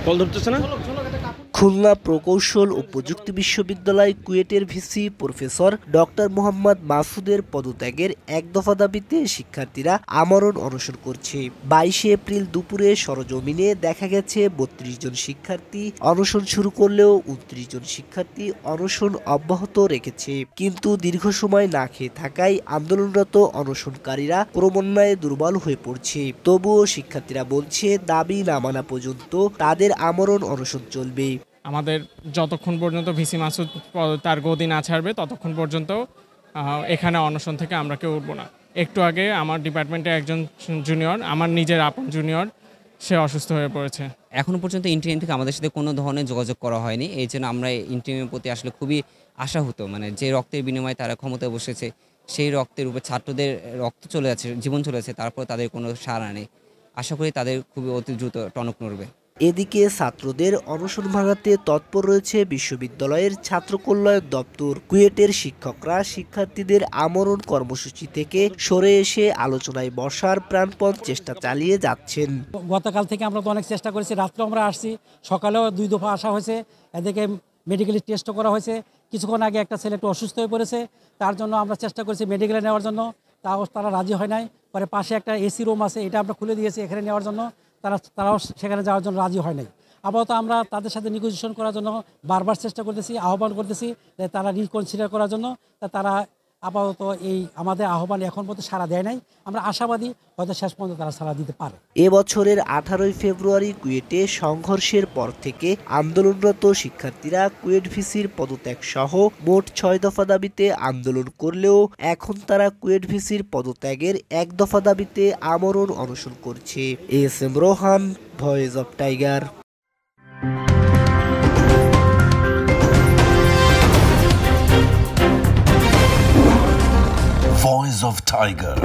Call ধরতেছে না। খুলনা প্রকৌশল ও প্রযুক্তি বিশ্ববিদ্যালয় কুয়েটের ভিসি প্রফেসর ডক্টর মোহাম্মদ মাসুদের পদত্যাগের এক দফা দাবিতে শিক্ষার্থীরা আমরণ অনশন করছে। 22 এপ্রিল দুপুরে সরজমিনে দেখা গেছে 32 জন শিক্ষার্থী অনশন শুরু করলেও 29 জন শিক্ষার্থী অনশন অব্যাহত রেখেছে। কিন্তু দীর্ঘ সময় না খেয়ে থাকায় আন্দোলনরত অনশনকারীরা ক্রমান্বয়ে দুর্বল হয়ে পড়ছে। তবুও শিক্ষার্থীরা বলছে, দাবি না মানা পর্যন্ত তাদের আমরণ অনশন চলবে। আমাদের যতক্ষণ পর্যন্ত ভিসি মাসুদ তার গদি না ছাড়বে ততক্ষণ পর্যন্ত এখানে অনশন থেকে আমরা কেউ উঠবো না। একটু আগে আমার ডিপার্টমেন্টের একজন জুনিয়র, আমার নিজের আপন জুনিয়র, সে অসুস্থ হয়ে পড়েছে। এখনও পর্যন্ত ইন্টারিম থেকে আমাদের সাথে কোনো ধরনের যোগাযোগ করা হয়নি। এই জন্য আমরা ইন্টারিমের প্রতি আসলে খুবই আশাহত। মানে যে রক্তের বিনিময়ে তারা ক্ষমতায় বসেছে, সেই রক্তের উপর ছাত্রদের রক্ত চলে যাচ্ছে, জীবন চলে যাচ্ছে, তারপর তাদের কোনো সাড়া নেই। আশা করি তাদের খুবই অতি দ্রুত টনক নড়বে। এদিকে ছাত্রদের অনশন ভাঙাতে তৎপর রয়েছে বিশ্ববিদ্যালয়ের ছাত্র কল্যাণ দপ্তর। কুয়েটের শিক্ষকরা শিক্ষার্থীদের আমরণ কর্মসূচি থেকে সরে এসে আলোচনায় বসার প্রাণপণ চেষ্টা চালিয়ে যাচ্ছেন। গতকাল থেকে আমরা তো অনেক চেষ্টা করেছি, রাত্রে আমরা আসছি, সকালেও 2 দফা আসা হয়েছে, এদিকে মেডিকেলি টেস্টও করা হয়েছে। কিছুক্ষণ আগে একটা ছেলে একটু অসুস্থ হয়ে পড়েছে, তার জন্য আমরা চেষ্টা করেছি মেডিকেলে নেওয়ার জন্য, তারা রাজি হয় নাই। পরে পাশে একটা এসি রুম আছে, এটা আমরা খুলে দিয়েছি এখানে নেওয়ার জন্য, তারাও সেখানে যাওয়ার জন্য রাজি হয় নাই। আপাতত আমরা তাদের সাথে নেগোসিয়েশন করার জন্য বারবার চেষ্টা করতেছি, আহ্বান করতেছি যে তারা রিকনসিডার করার জন্য। তারা আপাতত এই আমাদের আহ্বান এখন পর্যন্ত সাড়া দেয় নাই। আমরা আশাবাদী হয়তো শেষ পর্যন্ত তারা সাড়া দিতে পারে। এবছরের 18 ফেব্রুয়ারি কুয়েটে সংঘর্ষের পর থেকে আন্দোলনরত শিক্ষার্থীরা কুয়েট ভিসির পদত্যাগ সহ মোট 6 দফা দাবিতে আন্দোলন করলেও এখন তারা কুয়েট ভিসির পদত্যাগের 1 দফা দাবিতে আমরণ অনশন করছে। SM. Rohan, voice of tiger. Voice of Tiger.